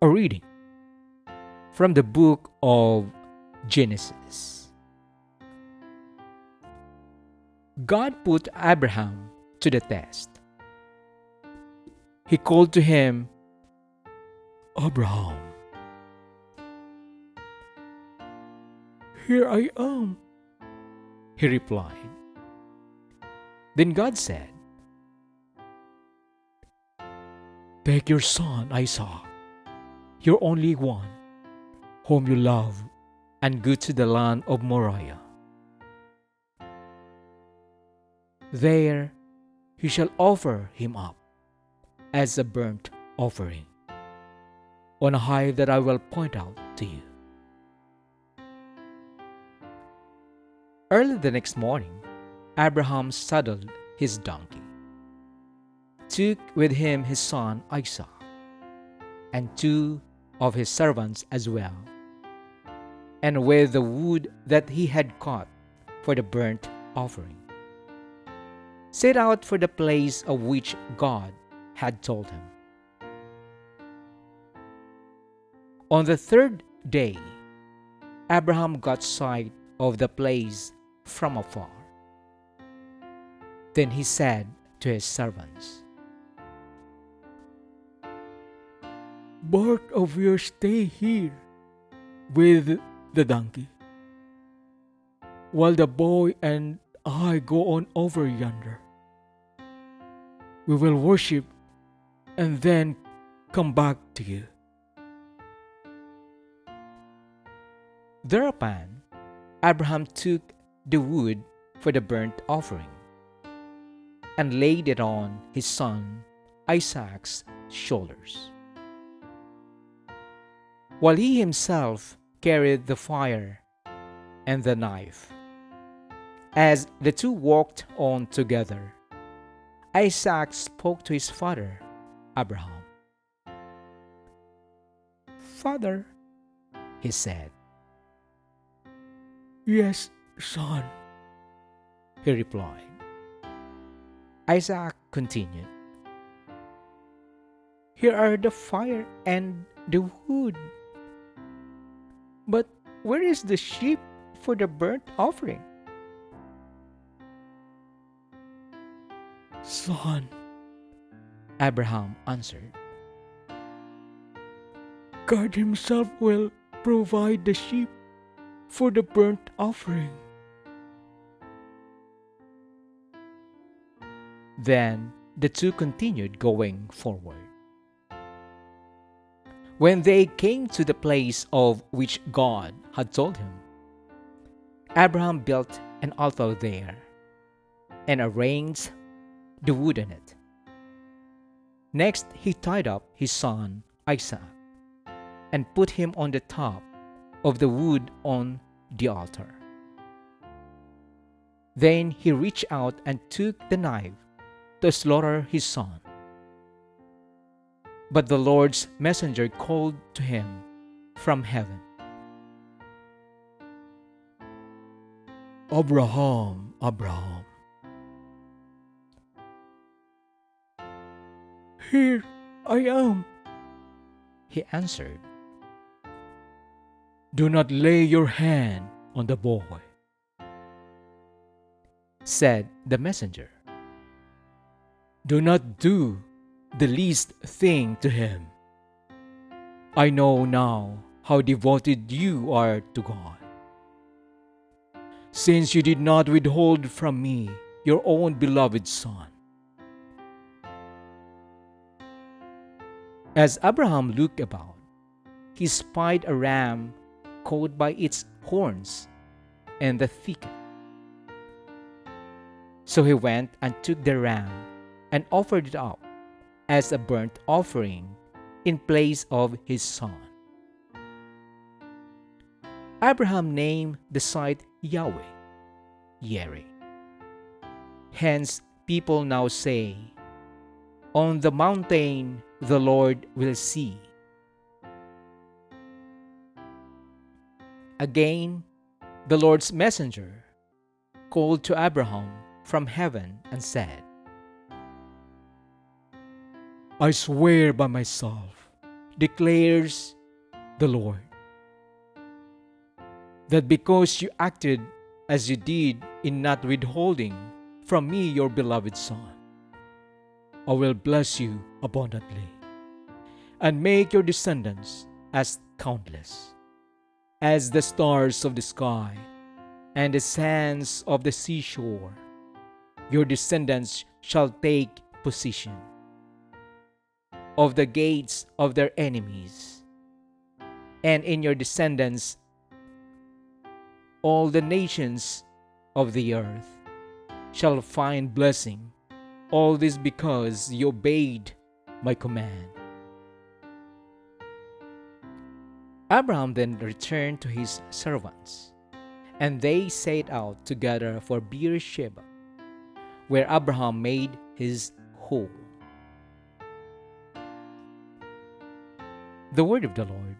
A reading from the book of Genesis. God put Abraham to the test. He called to him, "Abraham." "Here I am," he replied. Then God said, "Take your son Isaac, your only one, whom you love, and go to the land of Moriah. There you shall offer him up as a burnt offering on a height that I will point out to you." Early the next morning, Abraham saddled his donkey, took with him his son Isaac, and 2 of his servants as well, and with the wood that he had cut for the burnt offering, set out for the place of which God had told him. On the 3rd day, Abraham got sight of the place from afar. Then he said to his servants, "Both of you stay here with the donkey, while the boy and I go on over yonder. We will worship and then come back to you." Thereupon, Abraham took the wood for the burnt offering and laid it on his son Isaac's shoulders, while he himself carried the fire and the knife. As the 2 walked on together, Isaac spoke to his father, Abraham. "Father," he said. "Yes, son," he replied. Isaac continued, "Here are the fire and the wood, but where is the sheep for the burnt offering?" "Son," Abraham answered, "God himself will provide the sheep for the burnt offering." Then the 2 continued going forward. When they came to the place of which God had told him, Abraham built an altar there and arranged the wood on it. Next, he tied up his son Isaac and put him on the top of the wood on the altar. Then he reached out and took the knife to slaughter his son. But the Lord's messenger called to him from heaven, "Abraham, Abraham." "Here I am," he answered. "Do not lay your hand on the boy," said the messenger. "Do not do the least thing to him. I know now how devoted you are to God, since you did not withhold from me your own beloved son." As Abraham looked about, he spied a ram caught by its horns in the thicket. So he went and took the ram and offered it up as a burnt offering in place of his son. Abraham named the site Yahweh, Yireh. Hence, people now say, "On the mountain the Lord will see." Again, the Lord's messenger called to Abraham from heaven and said, "I swear by myself, declares the Lord, that because you acted as you did in not withholding from me your beloved Son, I will bless you abundantly, and make your descendants as countless as the stars of the sky and the sands of the seashore. Your descendants shall take possession of the gates of their enemies, and in your descendants all the nations of the earth shall find blessing. All this because you obeyed my command. Abraham then returned to his servants, and they set out together for Beersheba, where Abraham made his home. The word of the Lord.